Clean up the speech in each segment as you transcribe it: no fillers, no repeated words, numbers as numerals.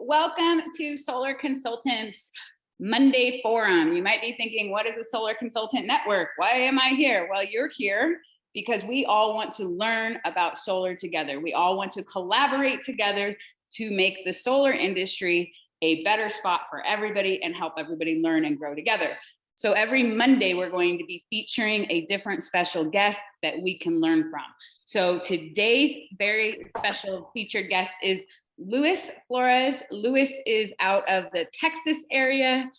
welcome to Solar Consultants Monday Forum. You might be thinking, what is a Solar Consultant Network? Why am I here? Well, you're here because we all want to learn about solar together. We all want to collaborate together to make the solar industry a better spot for everybody and help everybody learn and grow together. So every Monday, we're going to be featuring a different special guest that we can learn from. So today's very special featured guest is Luis Flores. Luis is out of the Texas area.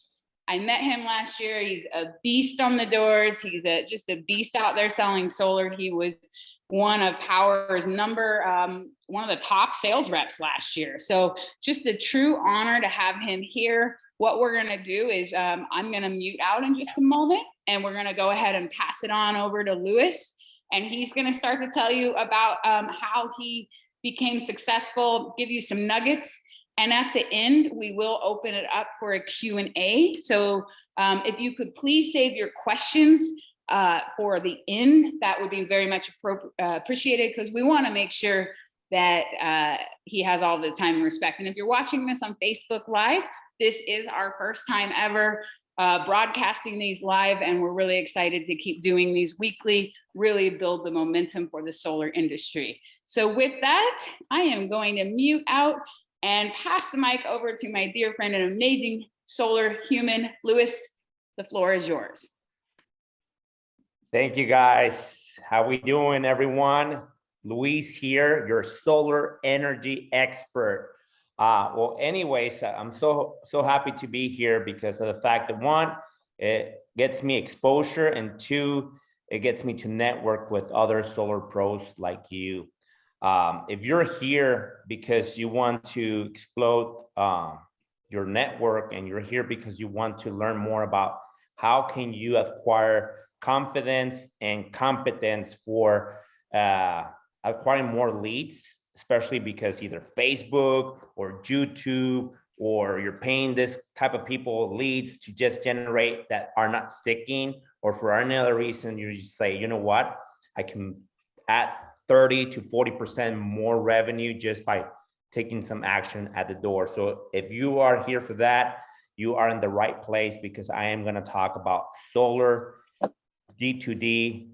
I met him last year. He's a beast on the doors. He's just a beast out there selling solar. He was one of Power's one of the top sales reps last year. So just a true honor to have him here. What we're gonna do is I'm gonna mute out in just a moment and we're gonna go ahead and pass it on over to Luis. And he's gonna start to tell you about how he became successful, give you some nuggets. And at the end, we will open it up for a Q&A. So if you could please save your questions for the end, that would be very much appreciated, because we wanna make sure that he has all the time and respect. And if you're watching this on Facebook Live, this is our first time ever broadcasting these live, and we're really excited to keep doing these weekly, really build the momentum for the solar industry. So with that, I am going to mute out and pass the mic over to my dear friend and amazing solar human, Luis. The floor is yours. Thank you, guys. How we doing, everyone? Luis here, your solar energy expert. Well, anyways, I'm so happy to be here because of the fact that, one, it gets me exposure, and two, it gets me to network with other solar pros like you. If you're here because you want to explode your network, and you're here because you want to learn more about how can you acquire confidence and competence for acquiring more leads, especially because either Facebook or YouTube, or you're paying this type of people leads to just generate that are not sticking, or for any other reason, you just say, you know what, I can add 30 to 40% more revenue just by taking some action at the door. So if you are here for that, you are in the right place, because I am going to talk about solar D2D,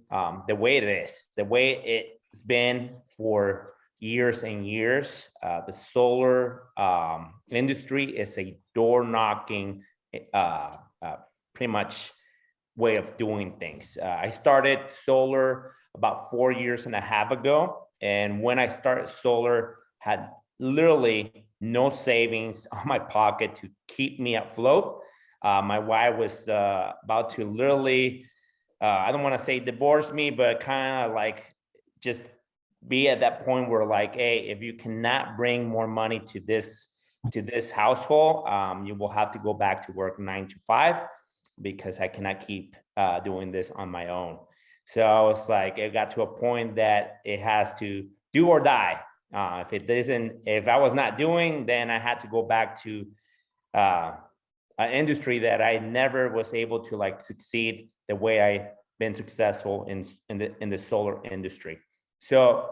the way it is, the way it's been for years and years. The solar industry is a door knocking, pretty much way of doing things. I started solar about 4.5 years ago. And when I started solar, had literally no savings on my pocket to keep me afloat. My wife was about to literally, I don't want to say divorce me, but kind of like just be at that point where, like, hey, if you cannot bring more money to this household, you will have to go back to work 9 to 5, because I cannot keep doing this on my own. So it's like it got to a point that it has to do or die. If I was not doing, then I had to go back to an industry that I never was able to like succeed the way I been successful in the solar industry. So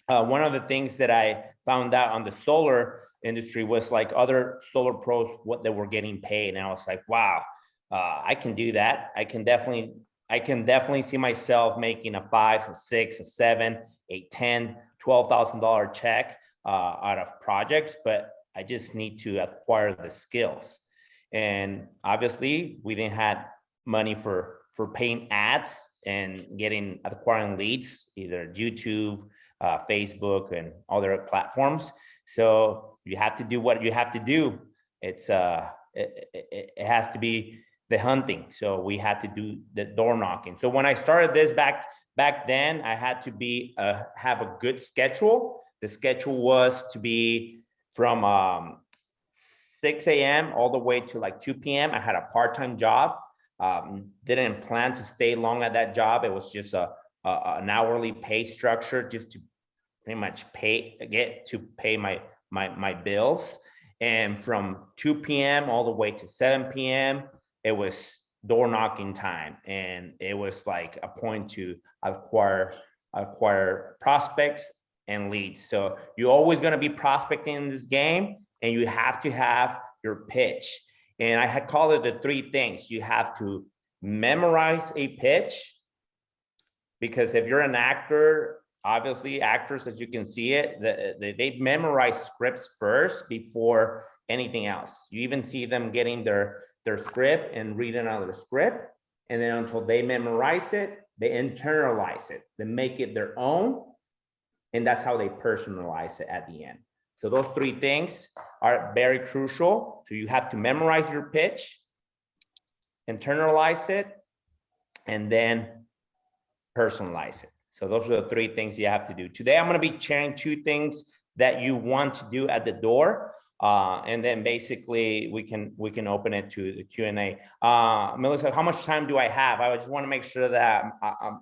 one of the things that I found out on the solar industry was like other solar pros, what they were getting paid. And I was like, wow, I can do that. I can definitely see myself making a $5, a $6, a $7, a $10, $12,000 check out of projects, but I just need to acquire the skills. And obviously we didn't have money for paying ads and acquiring leads, either YouTube, Facebook, and other platforms. So you have to do what you have to do. It has to be the hunting. So we had to do the door knocking. So when I started this back then, I had to have a good schedule. The schedule was to be from 6 a.m. all the way to like 2 p.m. I had a part-time job. Didn't plan to stay long at that job. It was just an hourly pay structure, just to pretty much get to pay my bills. And from 2 p.m. all the way to 7 p.m. it was door knocking time, and it was like a point to acquire prospects and leads. So you're always going to be prospecting in this game. and you have to have your pitch. And I had called it the 3 things. You have to memorize a pitch, because if you're an actor, obviously actors, as you can see it, they memorize scripts first before anything else. You even see them getting their script and reading out of the script. And then until they memorize it, they internalize it, they make it their own. And that's how they personalize it at the end. So those 3 things are very crucial. So you have to memorize your pitch, internalize it, and then personalize it. So those are the 3 things you have to do. Today, I'm going to be sharing 2 things that you want to do at the door. And then basically we can open it to the Q&A. Melissa, how much time do I have? I just want to make sure that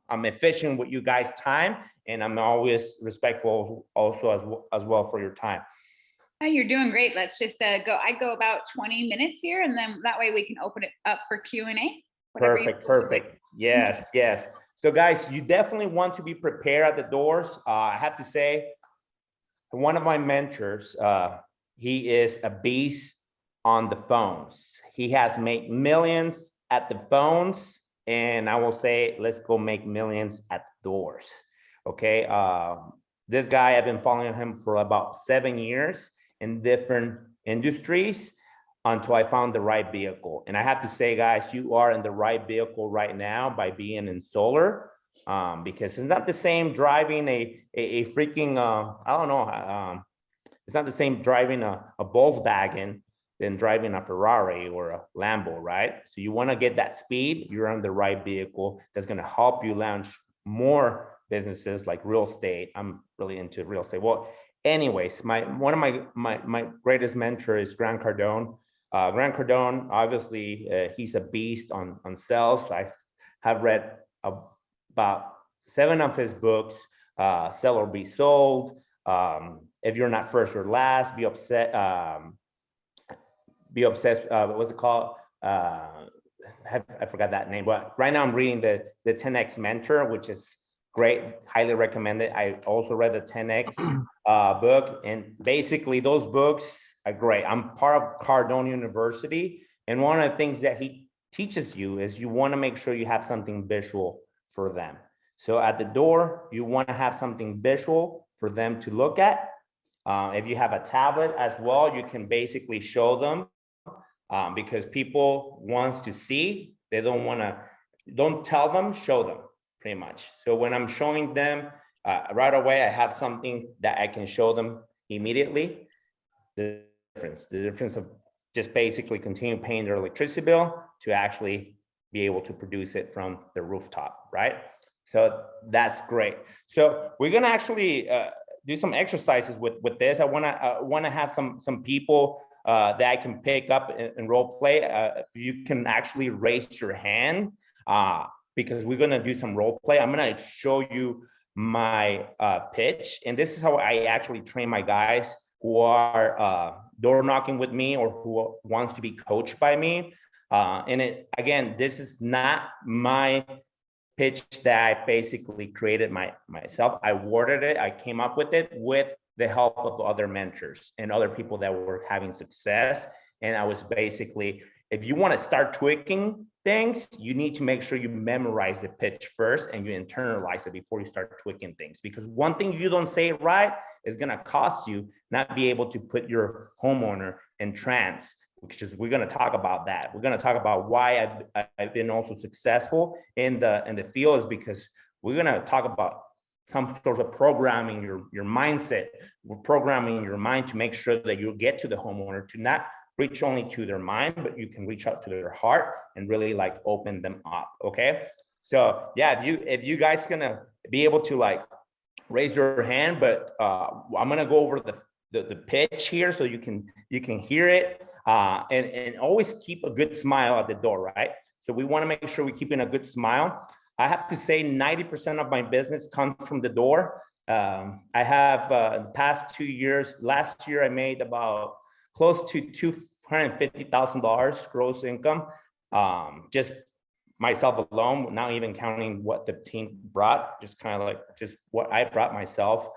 I'm efficient with you guys' time, and I'm always respectful also as well for your time. Oh, you're doing great. Let's just go. I go about 20 minutes here, and then that way we can open it up for Q&A. Perfect. Yes. So guys, you definitely want to be prepared at the doors. I have to say, one of my mentors, he is a beast on the phones. He has made millions at the phones, and I will say, let's go make millions at the doors. Okay. This guy, I've been following him for about 7 years in different industries until I found the right vehicle. And I have to say, guys, you are in the right vehicle right now by being in solar, because it's not the same driving a freaking, I don't know, it's not the same driving a Volkswagen than driving a Ferrari or a Lambo, right? So you want to get that speed, you're on the right vehicle that's going to help you launch more businesses like real estate. I'm really into real estate. Well, anyways, one of my greatest mentors is Grant Cardone. Grant Cardone, obviously, he's a beast on sales. I have read about 7 of his books, Sell or Be Sold. If you're not first or last, be obsessed. What's it called? I forgot that name, but right now I'm reading the 10X Mentor, which is great. Highly recommend it. I also read the 10X book, and basically those books are great. I'm part of Cardone University, and one of the things that he teaches you is you want to make sure you have something visual for them. So at the door, you want to have something visual for them to look at. If you have a tablet as well, you can basically show them, because people wants to see. They don't tell them, show them, pretty much. So when I'm showing them right away, I have something that I can show them immediately. The difference of just basically continue paying their electricity bill to actually be able to produce it from the rooftop, right? So that's great. So we're gonna actually do some exercises with this. I wanna have some people that I can pick up and role play. You can actually raise your hand because we're gonna do some role play. I'm gonna show you my pitch, and this is how I actually train my guys who are door knocking with me or who wants to be coached by me. Again, this is not my pitch that I basically created myself. I worded it, I came up with it with the help of other mentors and other people that were having success. And I was basically, if you want to start tweaking things, you need to make sure you memorize the pitch first and you internalize it before you start tweaking things. Because one thing you don't say right is going to cost you not be able to put your homeowner in trance. Which is, we're going to talk about that. We're going to talk about why I've been also successful in the field, is because we're going to talk about some sort of programming your mindset. We're programming your mind to make sure that you get to the homeowner, to not reach only to their mind, but you can reach out to their heart and really like open them up. Okay. So yeah, if you guys gonna be able to like raise your hand, but I'm gonna go over the pitch here so you can hear it. And always keep a good smile at the door, right? So we want to make sure we're keeping a good smile. I have to say 90% of my business comes from the door. I have the past 2 years, last year I made about close to $250,000 gross income, just myself alone, not even counting what the team brought, just kind of like just what I brought myself,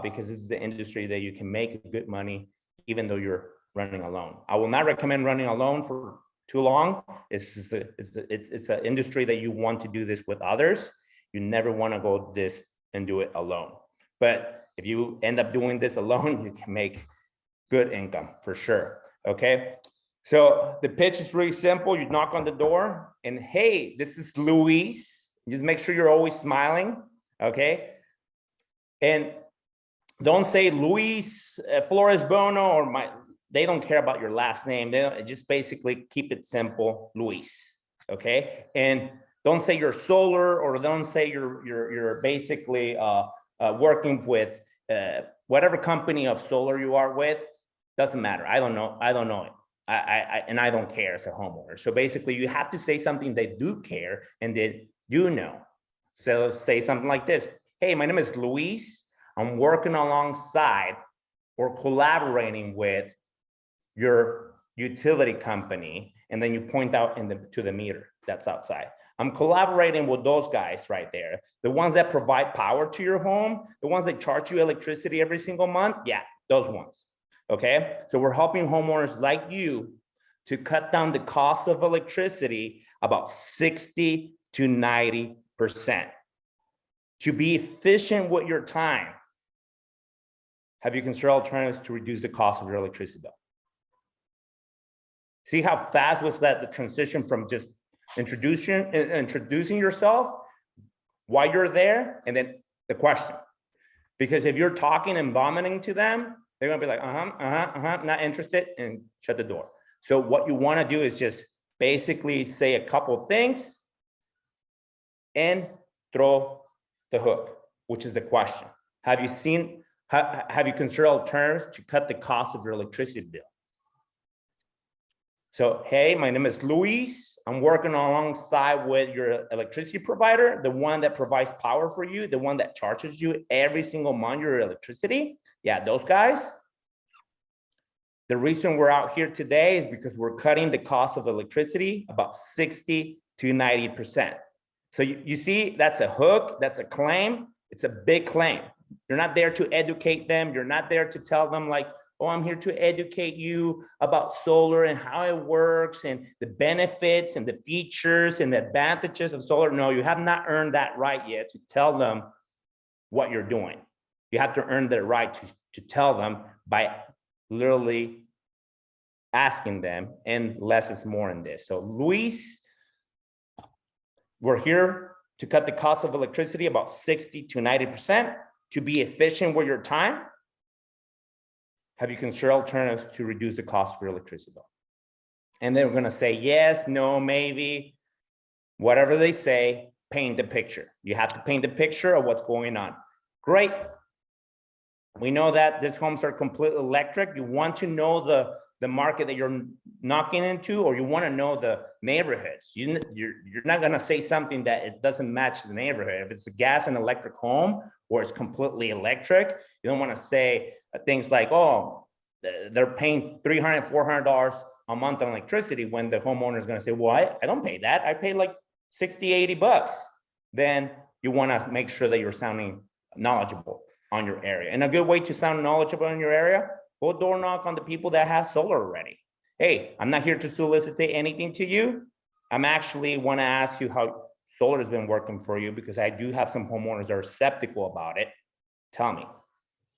because this is the industry that you can make good money, even though you're running alone. I will not recommend running alone for too long. It's an industry that you want to do this with others. You never want to go this and do it alone. But if you end up doing this alone, you can make good income for sure. Okay. So the pitch is really simple. You knock on the door and, hey, this is Luis. Just make sure you're always smiling. Okay. And don't say Luis Flores Bono or they don't care about your last name. They don't, just basically keep it simple, Luis. Okay. And don't say you're solar, or don't say you're basically working with whatever company of solar you are with. Doesn't matter. I don't know it. And I don't care as a homeowner. So basically you have to say something they do care and they do know. So say something like this. Hey, my name is Luis. I'm working alongside or collaborating with your utility company. And then you point out to the meter that's outside. I'm collaborating with those guys right there. The ones that provide power to your home, the ones that charge you electricity every single month. Yeah, those ones. Okay, so we're helping homeowners like you to cut down the cost of electricity about 60 to 90%. To be efficient with your time, have you considered alternatives to reduce the cost of your electricity bill? See how fast was that, the transition from just introducing yourself, why you're there, and then the question. Because if you're talking and vomiting to them, they're gonna be like, not interested, and shut the door. So what you wanna do is just basically say a couple things and throw the hook, which is the question. Have you considered alternatives to cut the cost of your electricity bill? So, hey, my name is Luis. I'm working alongside with your electricity provider, the one that provides power for you, the one that charges you every single month your electricity. Yeah, those guys. The reason we're out here today is because we're cutting the cost of electricity about 60 to 90%. So you see, that's a hook, that's a claim. It's a big claim. You're not there to educate them. You're not there to tell them like, oh, I'm here to educate you about solar and how it works and the benefits and the features and the advantages of solar. No, you have not earned that right yet to tell them what you're doing. You have to earn the right to tell them by literally asking them, and less is more in this. So Luis, we're here to cut the cost of electricity about 60 to 90%, to be efficient with your time. Have you considered alternatives to reduce the cost of your electricity bill? And then we're gonna say yes, no, maybe, whatever they say, paint the picture. You have to paint the picture of what's going on. Great. We know that these homes are completely electric. You want to know the market that you're knocking into, or you want to know the neighborhoods. You're not going to say something that it doesn't match the neighborhood. If it's a gas and electric home, or it's completely electric, you don't want to say things like, oh, they're paying $300, $400 a month on electricity, when the homeowner is going to say, well, I don't pay that. I pay like 60, 80 bucks. Then you want to make sure that you're sounding knowledgeable on your area. And a good way to sound knowledgeable in your area, go door knock on the people that have solar already. Hey, I'm not here to solicit anything to you. I'm actually want to ask you how solar has been working for you, because I do have some homeowners that are skeptical about it. Tell me.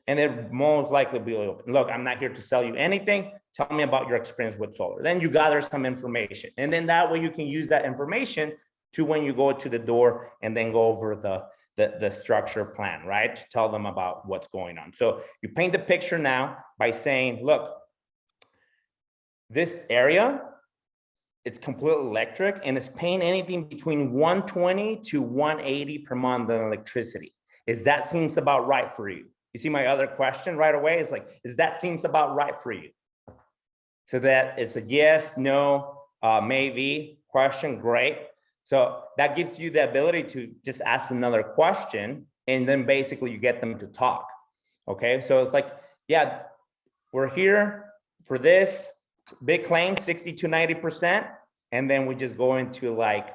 And they're most likely be open. Look, I'm not here to sell you anything. Tell me about your experience with solar. Then you gather some information. And then that way you can use that information to when you go to the door and then go over the structure plan, right? To tell them about what's going on. So you paint the picture now by saying, look, this area, it's completely electric and it's paying anything between 120 to 180 per month on electricity. Is that seems about right for you? You see my other question right away is like, is that seems about right for you? So that it's a yes, no, maybe question, great. So that gives you the ability to just ask another question, and then basically you get them to talk. Okay, so it's like, yeah, we're here for this big claim, 60 to 90%. And then we just go into like,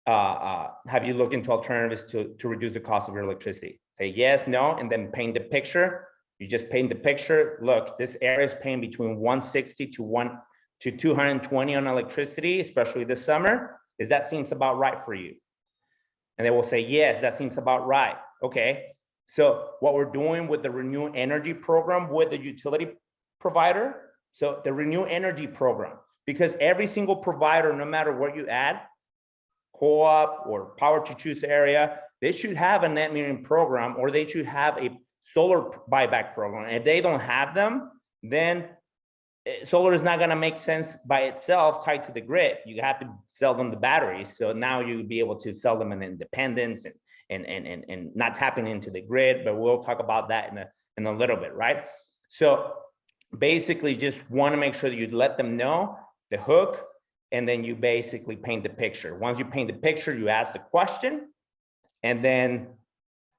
have you looked into alternatives to reduce the cost of your electricity? Say yes, no, and then paint the picture. You just paint the picture. Look, this area is paying between 160 to 220 on electricity, especially this summer. That seems about right for you? And they will say, yes, that seems about right. Okay. So what we're doing with the Renew Energy program with the utility provider, so the Renew Energy program, because every single provider, no matter where you add, co-op or power to choose area, they should have a net metering program, or they should have a solar buyback program. If they don't have them, then solar is not going to make sense by itself tied to the grid. You have to sell them the batteries. So now you'll be able to sell them in independence and not tapping into the grid, but we'll talk about that in a little bit, right? So basically just want to make sure that you let them know the hook, and then you basically paint the picture. Once you paint the picture, you ask the question, and then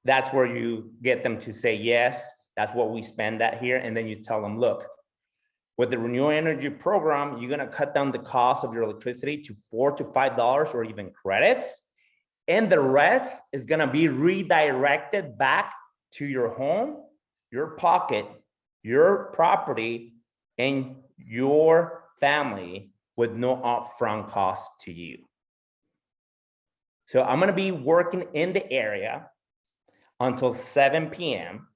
that's where you get them to say, yes, that's what we spend that here. And then you tell them, look, with the Renew Energy program, you're gonna cut down the cost of your electricity to $4 to $5 or even credits. And the rest is gonna be redirected back to your home, your pocket, your property, and your family with no upfront cost to you. So I'm gonna be working in the area until 7 p.m.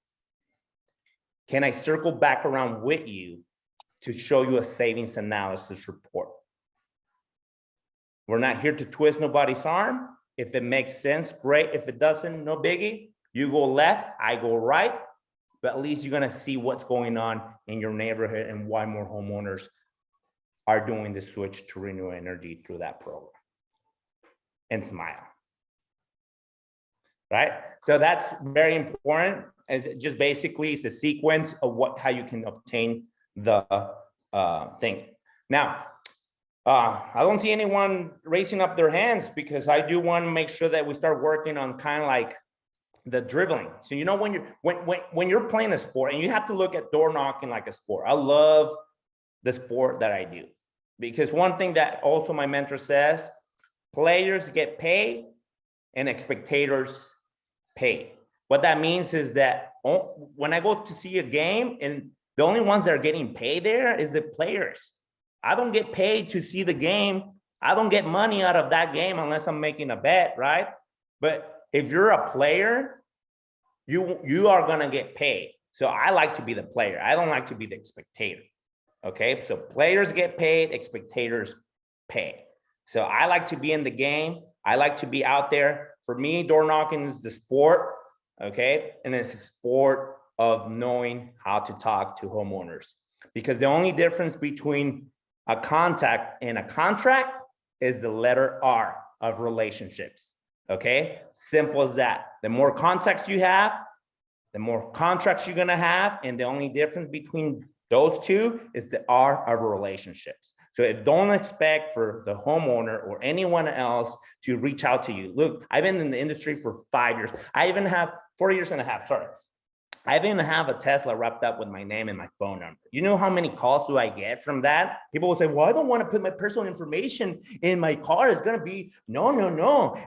Can I circle back around with you to show you a savings analysis report? We're not here to twist nobody's arm. If it makes sense, great. If it doesn't, no biggie. You go left, I go right, but at least you're gonna see what's going on in your neighborhood and why more homeowners are doing the switch to Renew Energy through that program. And smile. Right? So that's very important. As just basically it's a sequence of how you can obtain the thing. Now, I don't see anyone raising up their hands, because I do want to make sure that we start working on kind of like the dribbling. So you know, when you're playing a sport, and you have to look at door knocking like a sport. I love the sport that I do, because one thing that also my mentor says, players get paid and spectators pay. What that means is that when I go to see a game, and the only ones that are getting paid there is the players. I don't get paid to see the game. I don't get money out of that game unless I'm making a bet, right? But if you're a player, you are gonna get paid. So I like to be the player. I don't like to be the spectator. Okay, so players get paid, spectators pay. So I like to be in the game. I like to be out there. For me, door knocking is the sport, okay? And it's a sport of knowing how to talk to homeowners, because the only difference between a contact and a contract is the letter R of relationships, okay? Simple as that. The more contacts you have, the more contracts you're gonna have, and the only difference between those two is the R of relationships. So don't expect for the homeowner or anyone else to reach out to you. Look, I've been in the industry for 5 years. I even have 4 years and a half, sorry. I even have a Tesla wrapped up with my name and my phone number. You know how many calls do I get from that? People will say, well, I don't want to put my personal information in my car. It's going to be, no.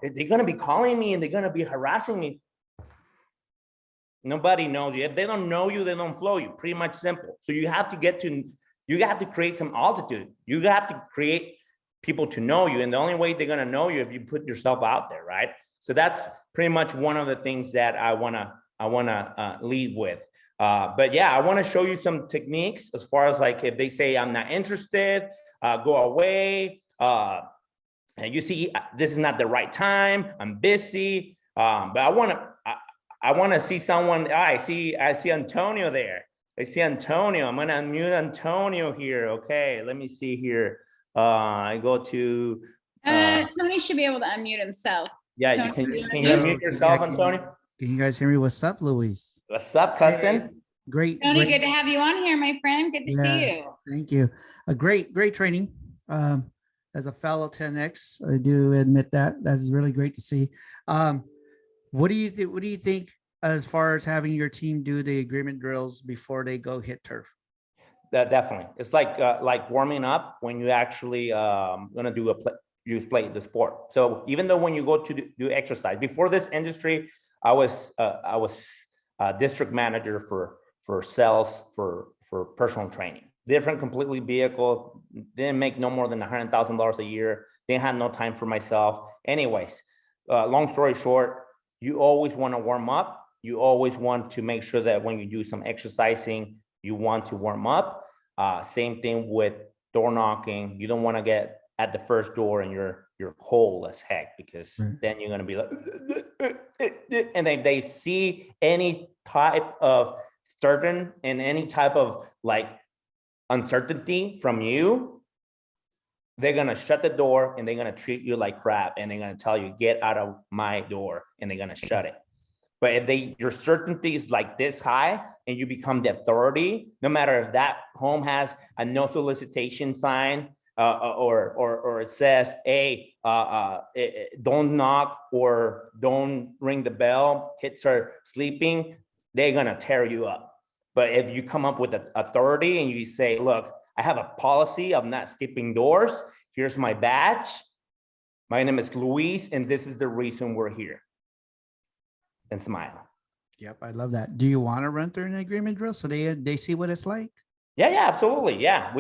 They're going to be calling me and they're going to be harassing me. Nobody knows you. If they don't know you, they don't flow you. Pretty much simple. So you have to create some altitude. You have to create people to know you. And the only way they're going to know you if you put yourself out there, right? So that's pretty much one of the things that I want to lead with. But yeah, I want to show you some techniques as far as like, if they say, I'm not interested, go away. And you see, this is not the right time. I'm busy. But I want to see someone. I see Antonio there. I see Antonio. I'm going to unmute Antonio here. Okay, let me see here. I go to. Tony should be able to unmute himself. Yeah, Tony, you can you unmute yourself, Antonio. Can you guys hear me? What's up, Luis? What's up, cousin? Great. Tony, good to have you on here, my friend. Good to see you. Thank you. A great training. As a fellow 10X, I do admit that's really great to see. What do you think as far as having your team do the agreement drills before they go hit turf? Definitely. It's like warming up when you actually gonna do play the sport. So even though when you go to do exercise, before this industry, I was a district manager for sales, for personal training. Different completely vehicle, didn't make no more than $100,000 a year. Didn't have no time for myself. Anyways, long story short, you always want to warm up. You always want to make sure that when you do some exercising, you want to warm up. Same thing with door knocking. You don't want to get at the first door and you're cold as heck, because then you're going to be like, and then they see any type of certain and any type of like uncertainty from you, they're going to shut the door and they're going to treat you like crap. And they're going to tell you, get out of my door, and they're going to shut it. But if your certainty is like this high and you become the authority, no matter if that home has a no solicitation sign, or it says, hey, don't knock or don't ring the bell, kids are sleeping, they're gonna tear you up. But if you come up with an authority and you say, look, I have a policy of not skipping doors, here's my badge, my name is Luis, and this is the reason we're here, and smile. Yep, I love that. Do you want to run through an agreement drill so they see what it's like? Yeah, absolutely. Yeah,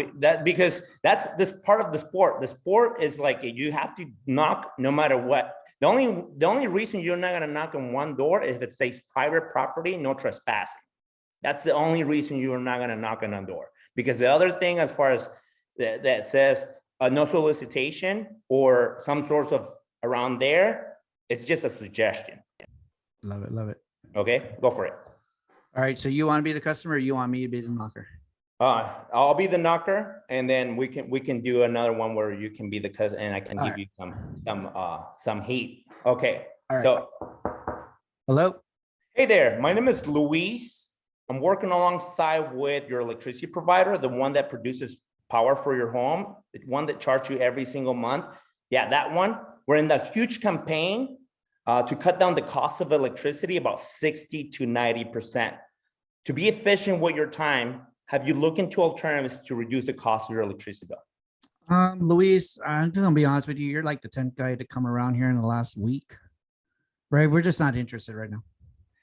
because that's this part of the sport. The sport is like you have to knock no matter what. The only reason you're not gonna knock on one door is if it says private property, no trespassing. That's the only reason you're not gonna knock on a door. Because the other thing, as far as that says no solicitation or some sorts of around there, it's just a suggestion. Love it, love it. Okay, go for it. All right, so you want to be the customer, or you want me to be the knocker? I'll be the knocker, and then we can do another one where you can be the cousin, and I can give you some heat. Okay. All right. So, Hello. hey there, my name is Luis. I'm working alongside with your electricity provider, the one that produces power for your home, the one that charges you every single month. Yeah, that one. We're in the huge campaign to cut down the cost of electricity about 60 to 90%. To be efficient with your time, have you looked into alternatives to reduce the cost of your electricity bill? Luis, I'm just gonna be honest with you. You're like the 10th guy to come around here in the last week, right? We're just not interested right now.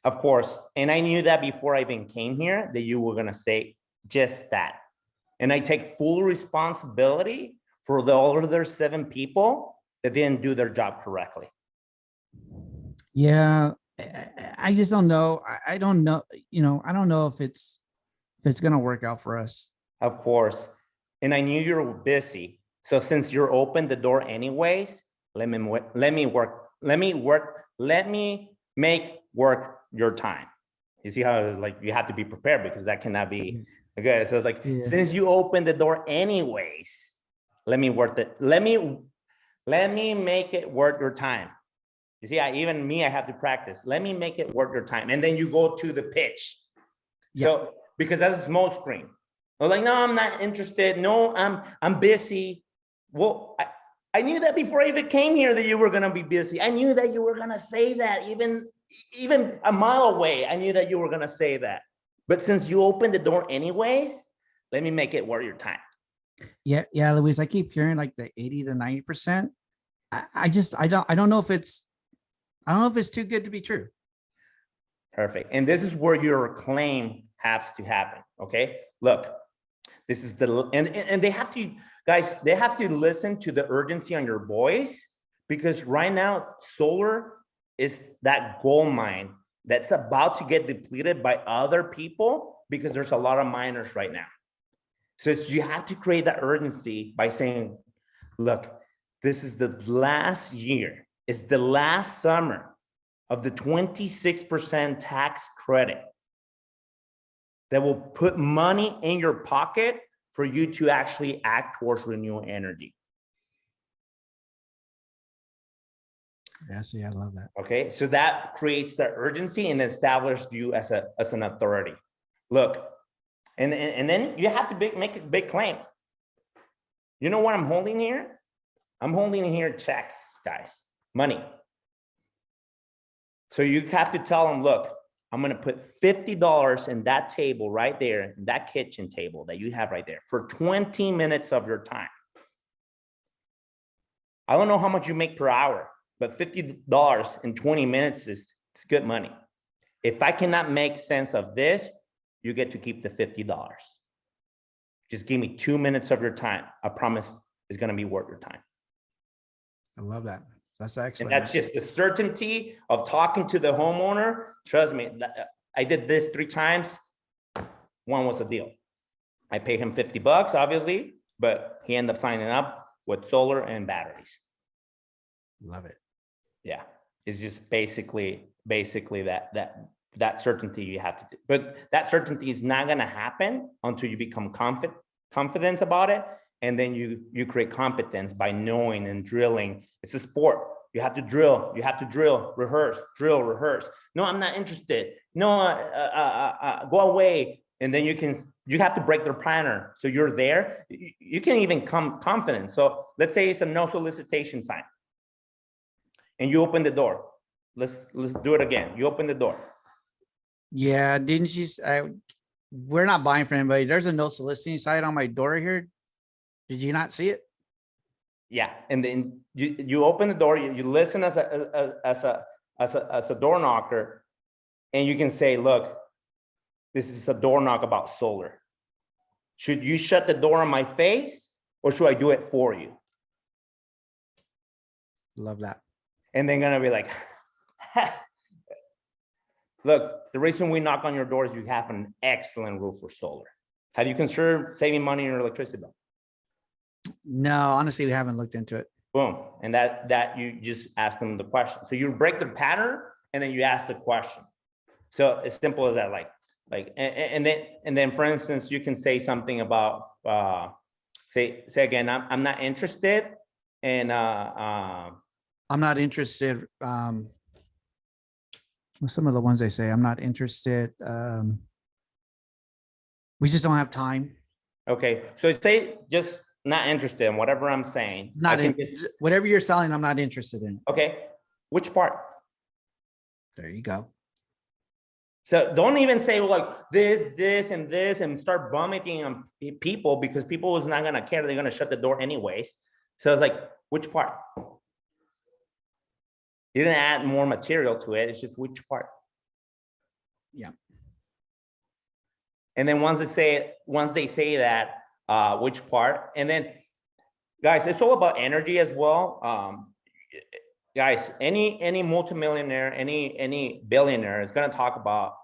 Of course. And I knew that before I even came here, that you were going to say just that. And I take full responsibility for the other 7 people that didn't do their job correctly. Yeah, I just don't know. I don't know. I don't know if it's gonna work out for us. Of course. And I knew you were busy. So since you're open the door anyways, let me make work your time. You see how like you have to be prepared, because that cannot be okay. So it's like, since you open the door anyways, let me make it worth your time. You see, I have to practice. Let me make it worth your time. And then you go to the pitch. Yeah. So, because that's a small screen. I was like, no, I'm not interested. No, I'm busy. Well, I knew that before I even came here that you were going to be busy. I knew that you were going to say that even a mile away. I knew that you were going to say that. But since you opened the door anyways, let me make it worth your time. Yeah, Luis, I keep hearing like the 80 to 90%. I don't know if it's too good to be true. Perfect. And this is where your claim has to happen. Okay. Look, this is and they have to, guys, they have to listen to the urgency on your voice, because right now solar is that gold mine that's about to get depleted by other people, because there's a lot of miners right now. So you have to create that urgency by saying, look, this is the last year. It's the last summer of the 26% tax credit that will put money in your pocket for you to actually act towards renewable energy. Yeah, see, I love that. Okay, so that creates the urgency and establishes you as an authority. Look, and then you have to make a big claim. You know what I'm holding here? I'm holding here checks, guys, money. So you have to tell them, look, I'm going to put $50 in that table right there, in that kitchen table that you have right there, for 20 minutes of your time. I don't know how much you make per hour, but $50 in 20 minutes is good money. If I cannot make sense of this, you get to keep the $50. Just give me 2 minutes of your time. I promise it's going to be worth your time. I love that. That's And excellent. that's just the certainty of talking to the homeowner. Trust me, I did this 3 times. One was a deal. I paid him $50, obviously, but he ended up signing up with solar and batteries. Love it. Yeah, it's just basically that certainty you have to do. But that certainty is not going to happen until you become confident about it. And then you create competence by knowing and drilling. It's a sport. You have to drill. You have to drill, rehearse, drill, rehearse. No, I'm not interested. No, go away. And then you have to break their planner. So you're there. You can even come confident. So let's say it's a no solicitation sign, and you open the door. Let's do it again. You open the door. Yeah, didn't you? We're not buying from anybody. There's a no soliciting sign on my door here. Did you not see it? Yeah, and then you open the door. You listen as a door knocker, and you can say, "Look, this is a door knock about solar. Should you shut the door on my face, or should I do it for you?" Love that. And they're gonna be like, "Look, the reason we knock on your door is you have an excellent roof for solar. Have you considered saving money on your electricity bill?" No, honestly, we haven't looked into it. Boom. And that you just ask them the question. So you break the pattern and then you ask the question. So as simple as that, and then for instance, you can say something about say again, I'm not interested. And I'm not interested. What's some of the ones they say? I'm not interested. We just don't have time. okay. So say just not interested in whatever I'm saying. Not in, whatever you're selling, I'm not interested in. Okay. Which part? There you go. So don't even say like this, and start vomiting on people, because people is not gonna care. They're gonna shut the door anyways. So it's like, which part? You didn't add more material to it. It's just which part. Yeah. And then once they say that, which part, and then guys, it's all about energy as well. Guys, any multimillionaire, any billionaire is going to talk about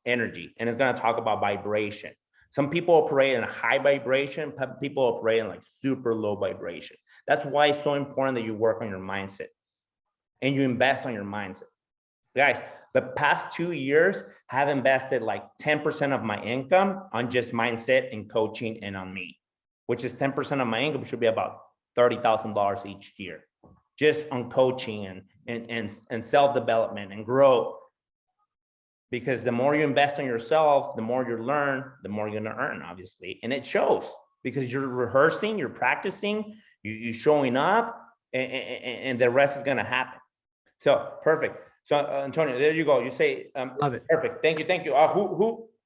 energy, and it's going to talk about vibration. Some people operate in a high vibration, people operate in like super low vibration. That's why it's so important that you work on your mindset and you invest on your mindset. Guys, the past 2 years, I have invested like 10% of my income on just mindset and coaching and on me, which is 10% of my income, should be about $30,000 each year, just on coaching and self-development and growth. Because the more you invest in yourself, the more you learn, the more you're gonna earn, obviously. And it shows because you're rehearsing, you're practicing, you're showing up, and the rest is gonna happen. So perfect. So Antonio, there you go. You say, love it. Perfect. Thank you.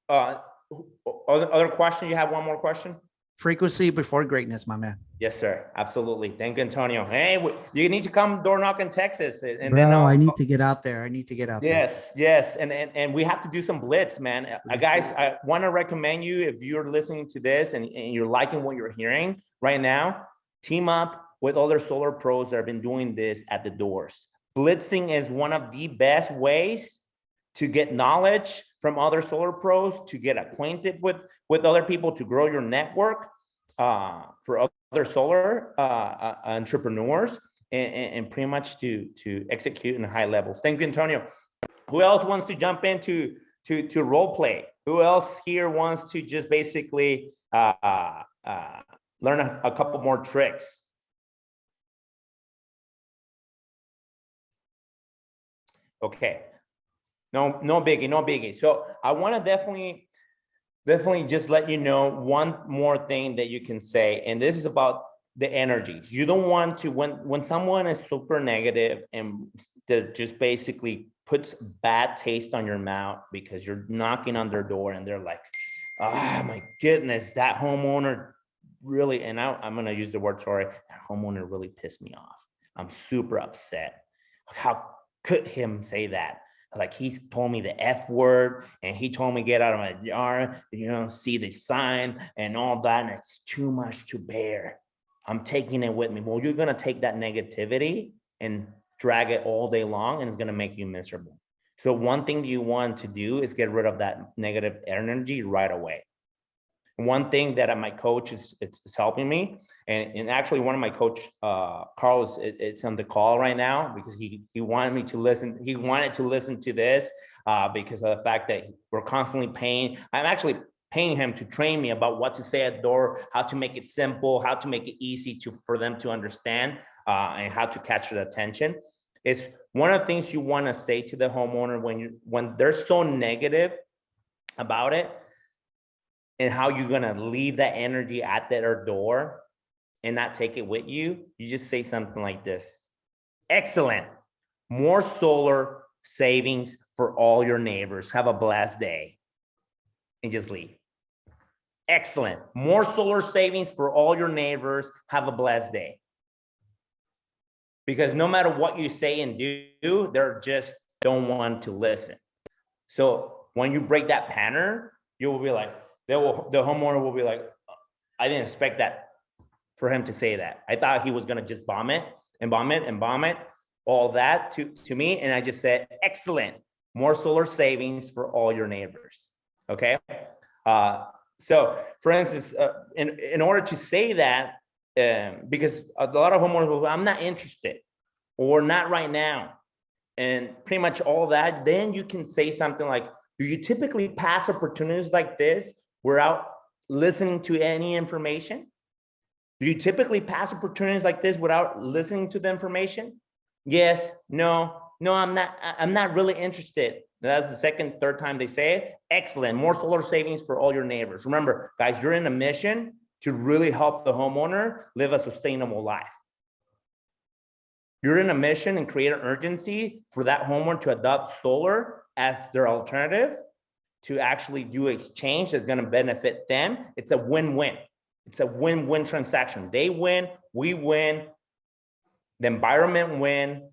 Other question? You have one more question? Frequency before greatness, my man. Yes, sir. Absolutely. Thank you, Antonio. Hey, you need to come door knock in Texas. And Bro, then I need to get out there. I need to get out there. Yes. And we have to do some blitz, man. Guys, I want to recommend you, if you're listening to this and you're liking what you're hearing right now, team up with other solar pros that have been doing this at the doors. Blitzing is one of the best ways to get knowledge from other solar pros, to get acquainted with other people, to grow your network for other solar entrepreneurs, and pretty much to execute in high levels. Thank you, Antonio. Who else wants to jump into to role play? Who else here wants to just basically learn a couple more tricks? Okay, no biggie. So I want to definitely just let you know one more thing that you can say, and this is about the energy. You don't want to, when someone is super negative and that just basically puts bad taste on your mouth because you're knocking on their door and they're like, oh my goodness, that homeowner really, and I'm going to use the word sorry, that homeowner really pissed me off. I'm super upset. How could him say that? like he told me the F word and he told me get out of my yard, see the sign and all that. And it's too much to bear. I'm taking it with me. Well, you're going to take that negativity and drag it all day long, and it's going to make you miserable. So one thing you want to do is get rid of that negative energy right away. One thing that my coach is helping me, and actually one of my coach, Carl, it's on the call right now because he wanted me to listen. He wanted to listen to this because of the fact that we're constantly paying. I'm actually paying him to train me about what to say at the door, how to make it simple, how to make it easy for them to understand, and how to catch their attention. It's one of the things you want to say to the homeowner when they're so negative about it, and how you're going to leave that energy at their door and not take it with you. You just say something like this: excellent, more solar savings for all your neighbors. Have a blessed day. And just leave. Excellent, more solar savings for all your neighbors. Have a blessed day. Because no matter what you say and do, they're just don't want to listen. So when you break that pattern, you will be like, the homeowner will be like, I didn't expect that for him to say that. I thought he was going to just bomb it, all that to me. And I just said, excellent, more solar savings for all your neighbors. Okay. So for instance, in order to say that, because a lot of homeowners will, I'm not interested or not right now. And pretty much all that, then you can say something like, do you typically pass opportunities like this without listening to any information? Do you typically pass opportunities like this without listening to the information? Yes, no, I'm not really interested. That's the second, third time they say it. Excellent, more solar savings for all your neighbors. Remember, guys, you're in a mission to really help the homeowner live a sustainable life. You're in a mission and create an urgency for that homeowner to adopt solar as their alternative, to actually do a change that's going to benefit them. It's a win-win. It's a win-win transaction. They win, we win, the environment win.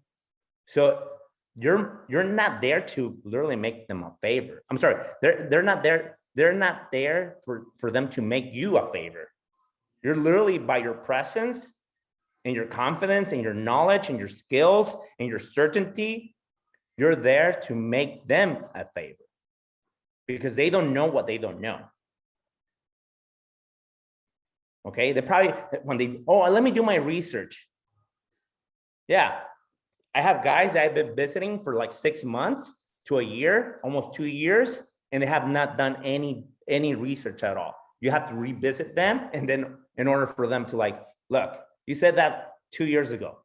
So you're not there to literally make them a favor. I'm sorry, they're not there. They're not there for them to make you a favor. You're literally, by your presence and your confidence and your knowledge and your skills and your certainty, you're there to make them a favor, because they don't know what they don't know. Okay, they probably, let me do my research. Yeah, I have guys that I've been visiting for like 6 months to a year, almost 2 years, and they have not done any research at all. You have to revisit them, and then in order for them to like, look, you said that 2 years ago.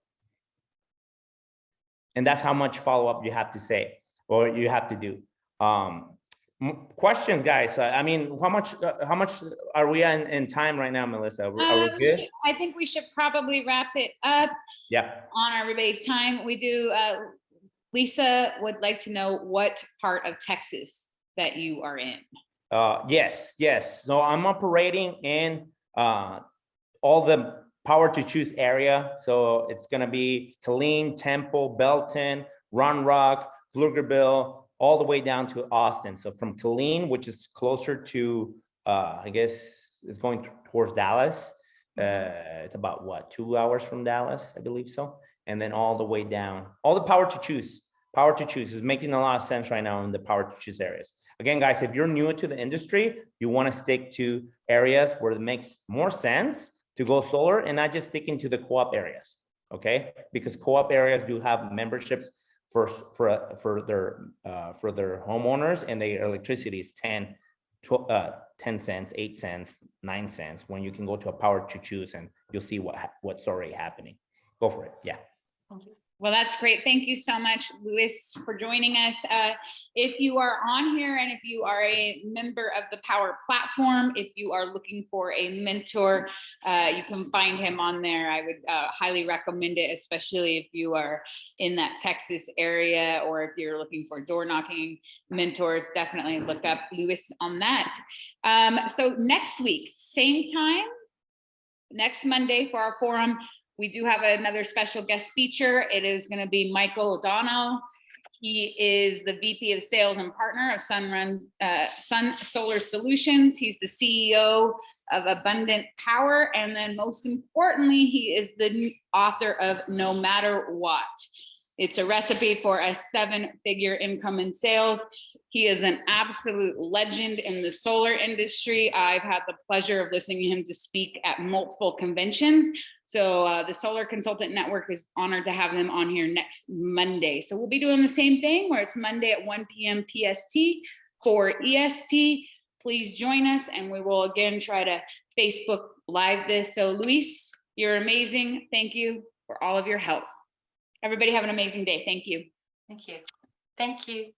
And that's how much follow-up you have to say, or you have to do. Questions, guys. I mean, how much are we in time right now, Melissa? Are we good? I think we should probably wrap it up. Yeah. On everybody's time. We do. Lisa would like to know what part of Texas that you are in. Yes. So I'm operating in all the power to choose area. So it's going to be Killeen, Temple, Belton, Round Rock, Pflugerville, all the way down to Austin. So from Killeen, which is closer to, I guess, is going towards Dallas. It's about what, 2 hours from Dallas, I believe so. And then all the way down, all the power to choose is making a lot of sense right now in the power to choose areas. Again, guys, if you're new to the industry, you want to stick to areas where it makes more sense to go solar and not just sticking to the co-op areas. Okay, because co-op areas do have memberships for their homeowners, and their electricity is 10 cents, 8 cents, 9 cents, when you can go to a power to choose and you'll see what's already happening. Go for it. Yeah. Well, that's great. Thank you so much, Luis, for joining us. If you are on here and if you are a member of the Power Platform, if you are looking for a mentor, you can find him on there. I would highly recommend it, especially if you are in that Texas area, or if you're looking for door knocking mentors, definitely look up Luis on that. So next week, same time, next Monday for our forum, we do have another special guest feature. It is going to be Michael O'Donnell. He is the VP of Sales and Partner of Sun Solar Solutions. He's the CEO of Abundant Power. And then most importantly, he is the author of No Matter What. It's a recipe for a 7-figure income in sales. He is an absolute legend in the solar industry. I've had the pleasure of listening to him to speak at multiple conventions. So the Solar Consultant Network is honored to have him on here next Monday. So we'll be doing the same thing where it's Monday at 1 p.m. PST, 4 EST. Please join us, and we will again try to Facebook Live this. So Luis, you're amazing. Thank you for all of your help. Everybody have an amazing day. Thank you. Thank you. Thank you.